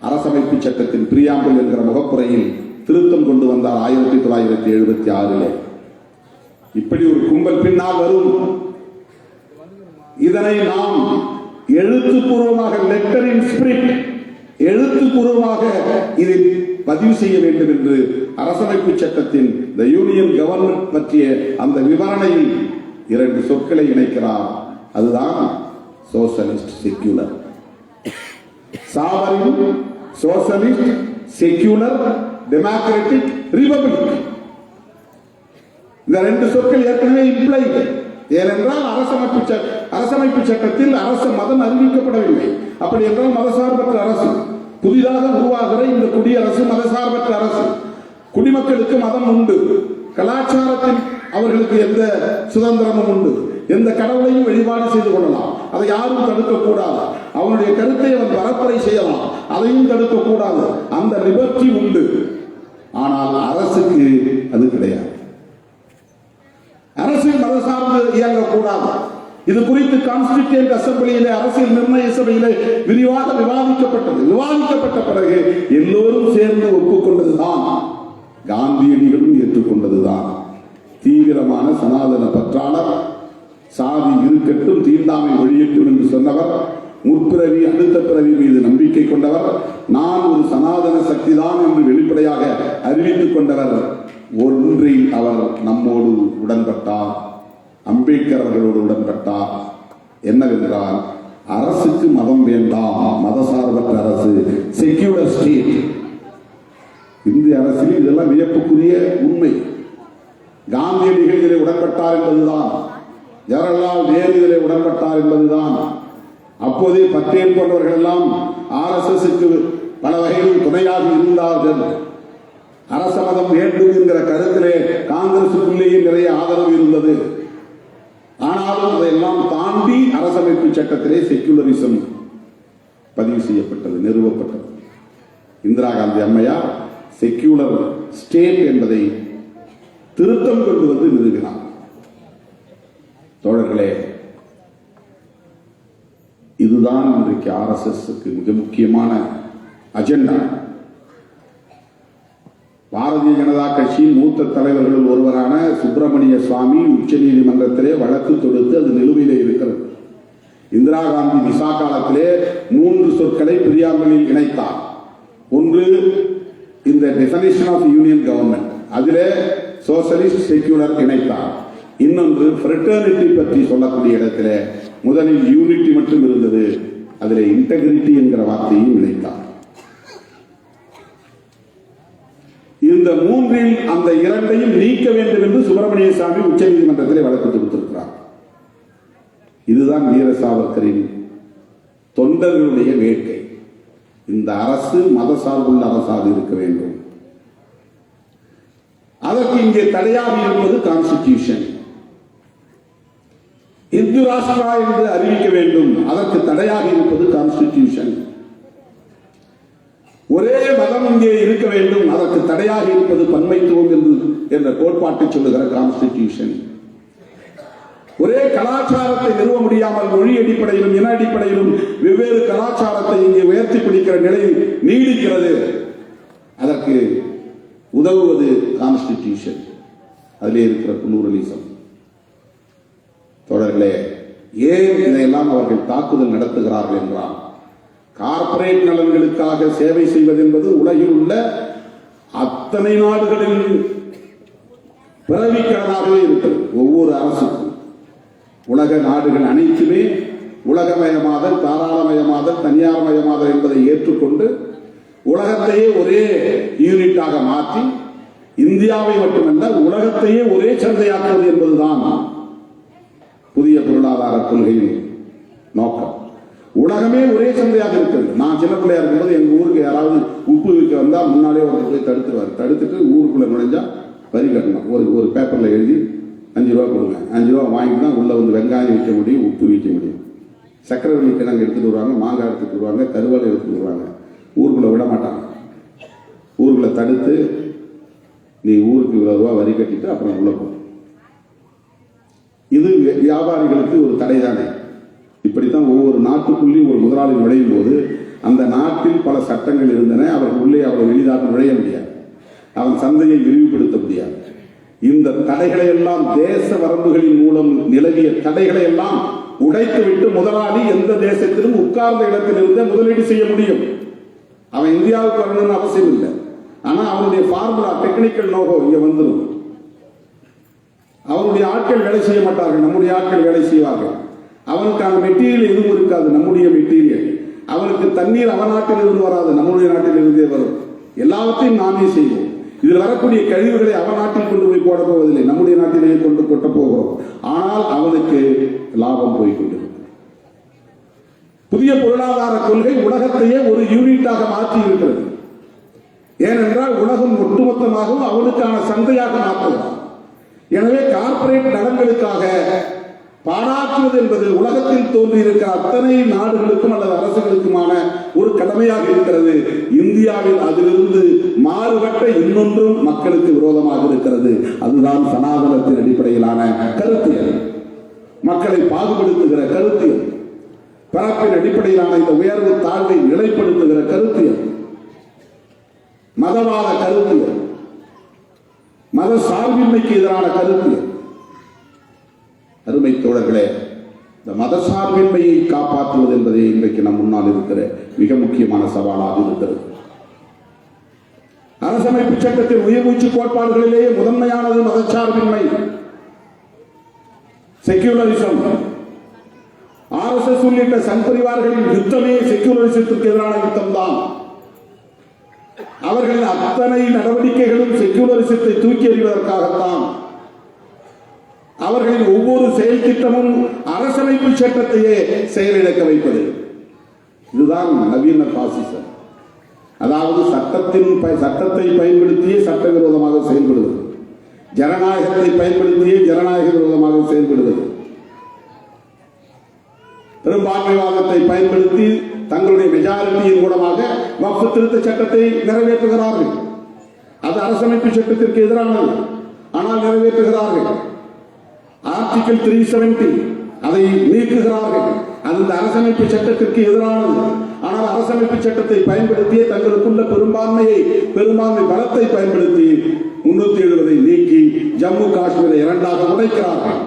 அரசமைப்பு சட்டத்தின் பிரியாம்பிள் என்கிற முகப்புரையில் திருத்தம் கொண்டு வந்தார் 1976. இப்படி ஒரு கும்பல் பின்னால் வரும். இதனை நாம் எழுத்துப்பூர்வமாக, லெட்டர் இன் ஸ்பிரிட், எழுத்துப்பூர்வமாக இதை பதிவு செய்ய வேண்டும் என்று அரசமைப்பு சட்டத்தின் தி யூனியன் கவர்மெண்ட் பற்றிய அந்த விவரணையில் 2 சொற்களை இணைக்கிறார். அதுதான் socialist, secular. Sovereign, socialist, secular, democratic, republic. இந்த 2 சொற்கள் ஏற்கனவே இம்ப்ளைடு. ஏனென்றால் அரசமைப்பு சட்டத்தில் அரச மதம் அறிவிக்கப்படவில்லை. அப்படி என்றால் மதசார்பற்ற அரசு, புதிதாக உருவாகிற இந்த குடியரசு மதசார்பற்ற அரசு. குடிமக்களுக்கு மதம் உண்டு, கலாச்சாரத்தில் அவர்களுக்கு எந்த சுதந்திரமும் உண்டு. எந்த கடவுளையும் வழிபாடு செய்து கொள்ளலாம், அதை யாரும் தடுக்கக்கூடாது. அவனுடைய கருத்தை அவன் பரப்புரை செய்யலாம், அதையும் தடுக்கக்கூடாது. அந்த லிபர்ட்டி உண்டு. ஆனால் அரசுக்கு அது கிடையாது. அரசு மத சார்ந்து இயங்கக்கூடாது. இது குறித்து கான்ஸ்டிடியூயன்ட் அசெம்பிளியிலே, அரசியல் நிர்ணய சபையிலே விரிவாக விவாதிக்கப்பட்டது. விவாதிக்கப்பட்ட பிறகு எல்லோரும் சேர்ந்து ஒப்புக்கொண்டதுதான், காந்தியடிகளும் ஏற்றுக்கொண்டதுதான். தீவிரமான சனாதன பற்றாளர், சாதி இருக்கட்டும் தீண்டாமை ஒழியட்டும் என்று சொன்னவர், முற்பிறவி அடுத்த பிறவி மீது நம்பிக்கை கொண்டவர், நான் ஒரு சனாதன சக்திதான் என்று வெளிப்படையாக அறிவித்துக் கொண்டவர். ஒன்றில் அவர் நம்மோடு உடன்பட்டார், அம்பேத்கர் அவர்களோடு உடன்பட்டார். என்னவென்றால், அரசுக்கு மதம் வேண்டாம், மதசார்பற்ற அரசு, செக்யூலர் ஸ்டேட். இந்திய அரசில் இதெல்லாம் வியப்புக்குரிய உண்மை. காந்தியடிகள் இதிலே உடன்பட்டார் என்பதுதான், ஜவஹர்லால் நேரு இதிலே உடன்பட்டார் என்பதுதான். அப்போதே பட்டேல் போன்றவர்கள் எல்லாம் RSSக்கு பல வகையில் துணையாக இருந்தார்கள். அரச மதம் வேண்டும் என்கிற கருத்திலே காங்கிரசுக்குள்ளேயே நிறைய ஆதரவு இருந்தது. ஆனாலும் அதையெல்லாம் தாண்டி அரசமைப்பு சட்டத்திலே செக்யூலரிசம் பதிவு செய்யப்பட்டது, நிறுவப்பட்டது. இந்திரா காந்தி அம்மையார் செக்யூலர் ஸ்டேட் என்பதை திருத்தம் கொண்டு வந்து நிறுவினார். தோழர்களே, இதுதான் இன்றைக்கு RSSக்கு மிக முக்கியமான அஜெண்டா. பாரதிய ஜனதா கட்சியின் மூத்த தலைவர்கள் ஒருவரான சுப்பிரமணிய சுவாமி உச்ச நீதிமன்றத்திலே வழக்கு தொடுத்து அது நிலுவையிலே இருக்கிறது. இந்திரா காந்தி விசா காலத்திலே 3 சொற்களை பிரியாமலில் இணைத்தார். ஒன்று இந்த டெஃபினிஷன் ஆஃப் யூனியன் கவர்மெண்ட், அதிலே சோசலிஸ்ட் செக்யூலர் இணைத்தார். இன்னொன்று ஃப்ரெட்டர்னிட்டி பற்றி சொல்லக்கூடிய இடத்திலே முதலில் யூனிட்டி மட்டும் இருந்தது, அதிலே இன்டெகிரிட்டி என்கிற வார்த்தையும் இணைத்தார். இந்த 3இல் அந்த 2ஐயும் நீக்க வேண்டும் என்று சுப்பிரமணிய சாமி உச்ச நீதிமன்றத்திலே வழக்கு தொடுத்திருக்கிறார். இதுதான் வீர சாவர்கரின் தொண்டர்களுடைய வேட்கை. இந்த அரசு மத சார்புள்ள அரசாக இருக்க வேண்டும். அதற்கு இங்கே தடையாக இருப்பது கான்ஸ்டிடியூஷன். இந்து ராஷ்டிரா என்று அறிவிக்க வேண்டும், அதற்கு தடையாக இருப்பது கான்ஸ்டிடியூஷன். ஒரே மதம் இங்கே இருக்க வேண்டும், அதற்கு தடையாக இருப்பது பன்மைத்துவம் என்ற கோட்பாட்டை சொல்லுகிற கான்ஸ்டிடியூஷன். ஒரே கலாச்சாரத்தை நிறுவ முடியாமல் மொழி அடிப்படையிலும் இன அடிப்படையிலும் வெவ்வேறு கலாச்சாரத்தை இங்கே உயர்த்தி பிடிக்கிற நிலை நீடிக்கிறது, அதற்கு உதவுவது கான்ஸ்டிடியூஷன். அதிலே இருக்கிற புளூரலிசம். தொடர்களே, ஏன் இதையெல்லாம் அவர்கள் தாக்குதல் நடத்துகிறார்கள் என்றால், கார்ப்பரேட் நலன்களுக்காக சேவை செய்வது என்பது உலகில் உள்ள அத்தனை நாடுகளில் பிறவிக்கிறதாகவே இருக்கிறது. ஒவ்வொரு அரசுக்கும் உலக நாடுகள் அனைத்துமே உலகமயமாதல், தாராளமயமாதல், தனியார்மயமாதல் என்பதை ஏற்றுக்கொண்டு உலகத்தையே ஒரே யூனிட்டாக மாற்றி இந்தியாவை மட்டுமல்ல உலகத்தையே ஒரே சந்தையாக்குவது என்பதுதான் புதிய பொருளாதார கொள்கையின் நோக்கம். உலகமே ஒரே சந்தையாக இருக்கிறது. நான் சின்ன பிள்ளையா இருக்கும்போது எங்க ஊருக்கு யாராவது உப்பு விற்க வந்தா முன்னாலே ஒருத்தர் போய் தடுத்துருவார். தடுத்துட்டு ஊருக்குள்ள நுழைஞ்சா வரி கட்டணும். ஒரு பேப்பர்ல எழுதி 5 ரூபா கொடுங்க, 5 ரூபா வாங்கிட்டு தான் உள்ள வந்து வெங்காயம் விற்க முடியும், உப்பு விற்க முடியும். சக்கரவள்ளி கிழங்கு எடுத்துட்டு வருவாங்க, மாங்காய் எடுத்துட்டு வருவாங்க, கருவாடு எடுத்துட்டு வருவாங்க. ஊருக்குள்ள விட மாட்டாங்க. ஊருக்குள்ள தடுத்து நீ ஊருக்கு இவ்வளவு ரூபா வரி கட்டிட்டு அப்புறம் உள்ள போ. இது வியாபாரிகளுக்கு ஒரு தடை தானே. இப்படித்தான் ஒவ்வொரு நாட்டுக்குள்ளேயும் ஒரு முதலாளி நுழையும் போது அந்த நாட்டில் பல சட்டங்கள் இருந்தன. அவர்கள் உள்ளே அவ்வளவு எளிதாக நுழைய முடியாது, அவன் சந்தையை விரிவுபடுத்த முடியாது. இந்த தடைகளை எல்லாம், தேச வரம்புகளின் மூலம் நிலவிய தடைகளை எல்லாம் உடைத்துவிட்டு முதலாளி எந்த தேசத்திலும் உட்கார்ந்த இடத்தில் இருந்த முதலீடு செய்ய முடியும். அவன் இந்தியாவுக்கு வரணும்னு அவசியம் இல்லை. ஆனா அவனுடைய ஃபார்முலா, டெக்னிக்கல் நோகோ இங்க வந்துடும். அவனுடைய ஆட்கள் வேலை செய்ய மாட்டார்கள், நம்முடைய ஆட்கள் வேலை செய்வார்கள். அவனுக்கான மெட்டீரியல் எதுவும் இருக்காது, நம்முடைய மெட்டீரியல். அவனுக்கு தண்ணீர் அவன் நாட்டில் இருந்து வராது, நம்முடைய நாட்டில் இருந்தே வரும். எல்லாவற்றையும் நாமே செய்வோம். இதில் வரக்கூடிய கழிவுகளை அவன் நாட்டில் கொண்டு போய் போட போவதில்லை, நம்முடைய நாட்டிலேயே கொண்டு கொட்ட போகிறோம். ஆனால் அவனுக்கு லாபம் போய்கொண்டிருக்கும். புதிய பொருளாதார கொள்கை உலகத்தையே ஒரு யூனிட்டாக மாற்றி இருக்கிறது. ஏனென்றால் உலகம் ஒட்டுமொத்தமாகவும் அவனுக்கான சந்தையாக மாற்றுகிறார். எனவே கார்ப்பரேட் நலன்களுக்காக பாராட்டுவது என்பது உலகத்தில் தோன்றியிருக்கிற அத்தனை நாடுகளுக்கும் அல்லது அரசுகளுக்குமான ஒரு கடமையாக இருக்கிறது. இந்தியாவில் அதிலிருந்து மாறுபட்ட இன்னொன்றும் மக்களுக்கு விரோதமாக இருக்கிறது. அதுதான் சனாதனத்தின் அடிப்படையிலான கருத்தியல், மக்களை பாகுபடுத்துகிற கருத்தியல், பரப்பின் அடிப்படையிலான இந்த உயர்வு தாழ்வை நிலைப்படுத்துகிற கருத்தியல், மதவாத கருத்தியல், மத சார்பின்மைக்கு எதிரான கருத்தியல். அருமை தோழர்களே, இந்த மதசார்பின்மையை காப்பாற்றுவது என்பதே இன்றைக்கு நம் முன்னால் இருக்கிற மிக முக்கியமான சவாலாக இருக்கிறது. அரசமைப்பு சட்டத்தின் உயர்மூச்சு கோட்பாடுகளிலேயே முதன்மையானது மதச்சார்பின்மை, செக்யூலரிசம். RSS உள்ளிட்ட சங்பரிவார்களின் யுத்தமே செக்யூலரிசத்திற்கு எதிரான யுத்தம் தான். அவர்களின் அத்தனை நடவடிக்கைகளும் செக்யூலரிசத்தை தூக்கி எறிவதற்காகத்தான். அவர்களின் ஒவ்வொரு செயல் திட்டமும் அரசமைப்பு சட்டத்தையே செயலிழக்க வைப்பது. இதுதான் நவீன பாசிசம். அதாவது சட்டத்தை பயன்படுத்தியே சட்டவிரோதமாக செயல்படுவது, ஜனநாயகத்தை பயன்படுத்தியே ஜனநாயக விரோதமாக செயல்படுவது, பெரும்பான்மைவாதத்தை பயன்படுத்தி தங்களுடைய மெஜாரிட்டியின் மூலமாக வக்ஃப் திருத்த சட்டத்தை நிறைவேற்றுகிறார்கள். அது அரசமைப்பு சட்டத்திற்கு எதிரானது, ஆனால் நிறைவேற்றுகிறார்கள். ஆர்டிகிள் 370 அதை நீக்குகிறார்கள். அந்த அரசமைப்பு சட்டத்திற்கு எதிரானது, ஆனால் அரசமைப்பு சட்டத்தை பயன்படுத்திய தங்களுக்குள்ள பெரும்பான்மை பலத்தை பயன்படுத்தி 370 நீக்கி ஜம்மு காஷ்மீரை இரண்டாக உடைக்கிறார்கள்.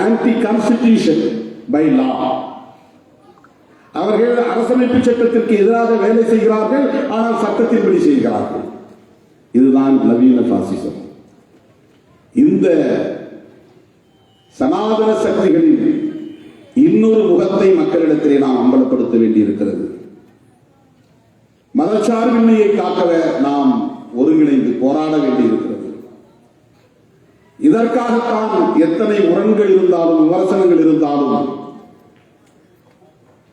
Anti constitution by law. அவர்கள் அரசமைப்பு சட்டத்திற்கு எதிராக வேலை செய்கிறார்கள், ஆனால் சட்டத்தின்படி செய்கிறார்கள். இதுதான் நவீன பாசிசம். இந்த சனாதன சக்திகளின் இன்னொரு முகத்தை மக்களிடத்திலே நாம் அம்பலப்படுத்த வேண்டியிருக்கிறது. மதச்சார்பின்மையை காக்க நாம் ஒருங்கிணைந்து போராட வேண்டியிருக்கிறது. இதற்காகத்தான் எத்தனை முரண்கள் இருந்தாலும் விமர்சனங்கள் இருந்தாலும்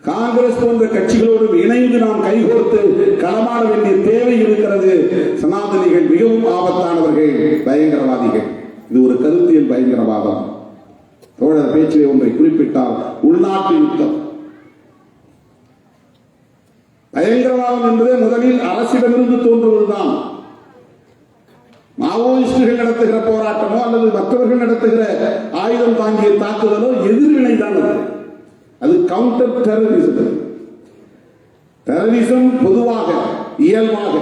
காங்கிரஸ் போன்ற கட்சிகளோடு இணைந்து நாம் கைகோர்த்து களமாட வேண்டிய தேவை இருக்கிறது. சனாதனிகள் மிகவும் ஆபத்தானவர்கள், பயங்கரவாதிகள். இது ஒரு கருத்தியல் பயங்கரவாதம். தோழர் பேச்சிலே ஒன்றை குறிப்பிட்டால் உள்நாட்டு யுத்தம். பயங்கரவாதம் என்பதே முதலில் அரசிடமிருந்து தோன்றுவதுதான். மாவோயிஸ்டுகள் நடத்துகிற போராட்டமோ அல்லது மற்றவர்கள் நடத்துகிற ஆயுதம் தாங்கிய தாக்குதலோ எதிர்வினை தான். அது கவுண்டர் டெரரிசம். டெரரிசம் பொதுவாக இயல்பாக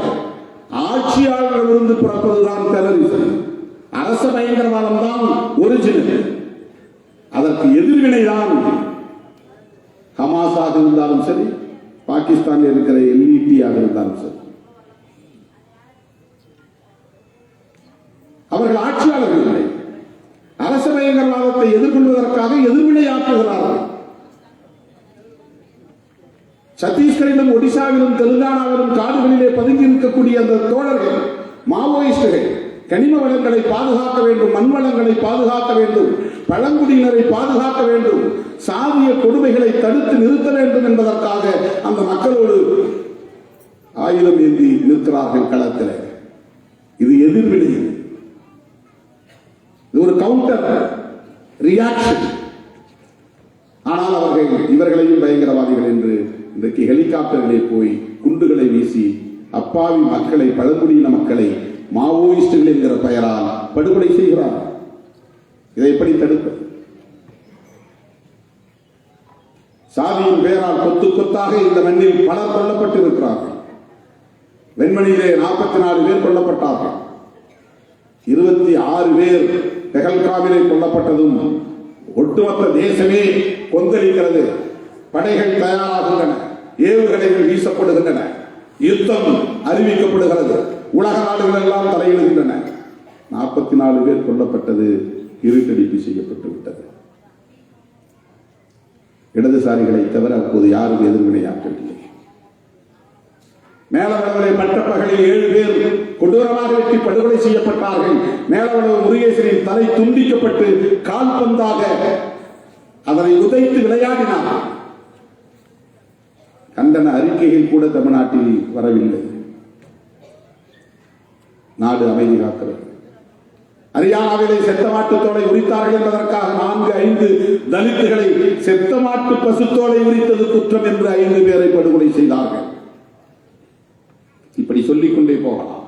ஆட்சியாளர்களிருந்து பிறப்பதுதான் டெரரிசம். அரச பயங்கரவாதம் தான் ஒரிஜினல். அதற்கு எதிர்வினைதான் ஹமாஸாக இருந்தாலும் சரி, பாகிஸ்தானில் இருக்கிற LTTE-ஆக இருந்தாலும் சரி. அவர்கள் ஆட்சியாளர்கள் இல்லை. அரச பயங்கரவாதத்தை எதிர்கொள்வதற்காக எதிர்வினையாற்றுகிறார்கள். சத்தீஸ்கரிலும் ஒடிசாவிலும் தெலுங்கானாவிலும் காடுகளிலே பதுங்கி இருக்கக்கூடிய அந்த தோழர்கள் மாவோயிஸ்டுகள் கனிம வளங்களை பாதுகாக்க வேண்டும், மண் வளங்களை பாதுகாக்க வேண்டும், பழங்குடியினரை பாதுகாக்க வேண்டும், சாதிய கொடுமைகளை தடுத்து நிறுத்த வேண்டும் என்பதற்காக அந்த மக்களோடு ஆயுதம் ஏந்தி நிற்கிறார்கள் களத்தில். இது எதிர்வினை, இது ஒரு கவுண்டர் ரியாக்ஷன். ஆனால் அவர்கள் இவர்களையும் பயங்கரவாதிகள் என்று இன்றைக்கு ஹெலிகாப்டர்களை போய் குண்டுகளை வீசி அப்பாவி மக்களை, பழங்குடியின மக்களை மாவோயிஸ்டுகள் என்கிற பெயரால் படுகொலை செய்கிறார்கள். இதை எப்படி தடுப்பது? சாதியின் பெயரால் கொத்து கொத்தாக இந்த மண்ணில் பலர் கொல்லப்பட்டு இருக்கிறார்கள். வெண்மணியிலே 44 பேர் கொல்லப்பட்டார்கள். 26 பேர் பெஹல்காமிலே கொல்லப்பட்டதும் ஒட்டுமொத்த தேசமே கொந்தளிக்கிறது. படைகள் தயாராகின்றன, ஏவுகணைகள் வீசப்படுகின்றன, யுத்தம் அறிவிக்கப்படுகிறது, உலக நாடுகள் எல்லாம் தலையிடுகின்றன. 44 பேர் கொல்லப்பட்டது இருட்டடிப்பு செய்யப்பட்டு விட்டது. இடதுசாரிகளை தவிர அப்போது யாரும் எதிர்வினையாற்றவில்லை. மேலவளவிலே பட்டப்பகலில் 7 பேர் கொடூரமாக வெட்டி படுகொலை செய்யப்பட்டார்கள். மேலவளவு முருகேசனின் தலை துண்டிக்கப்பட்டு கால்பந்தாக அதனை உதைத்து விளையாடினார். கண்டன அறிக்கைகள் கூட தமிழ்நாட்டில் வரவில்லை. நாடு அமைதி காக்கிறது. ஹரியானாவிலே செத்த மாட்டுத்தோலை உரித்தார்கள் என்பதற்காக 4-5 தலித்துகளை செத்த மாட்டு பசுத்தோலை உரித்தது குற்றம் என்று 5 பேரை படுகொலை செய்தார்கள். இப்படி சொல்லிக் கொண்டே போகலாம்.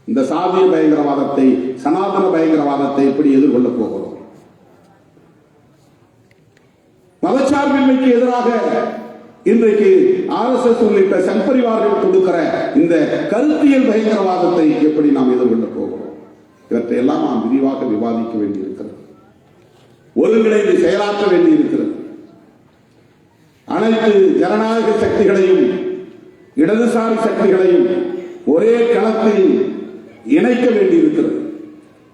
இந்த சாதிய பயங்கரவாதத்தை, சனாதன பயங்கரவாதத்தை எப்படி எதிர்கொள்ளப் போகிறோம்? மதச்சார்பின்மைக்கு எதிராக இன்றைக்கு RSS உள்ளிட்ட சங்பரிவார்கள் கொடுக்கிற இந்த கருத்தியல் பயங்கரவாதத்தை எப்படி நாம் எதிர்கொள்ளப் போகிறோம்? இவற்றையெல்லாம் நாம் விரிவாக விவாதிக்க வேண்டியிருக்கிறது. ஒருங்கிணைந்து செயலாற்ற வேண்டியிருக்கிறது. அனைத்து ஜனநாயக சக்திகளையும் இடதுசாரி சக்திகளையும் ஒரே களத்தில் இணைக்க வேண்டியிருக்கிறது.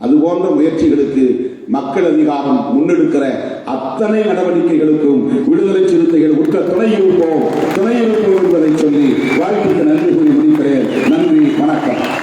அதுபோன்ற முயற்சிகளுக்கு மக்கள் அதிகாரம் முன்னெடுக்கிற அத்தனை நடவடிக்கைகளுக்கும் விடுதலை சிறுத்தைகள் உற்ற துணை இருப்போம் என்பதை சொல்லி வாழ்த்துக்கு நன்றி கூறி முடிக்கிறேன். நன்றி, வணக்கம்.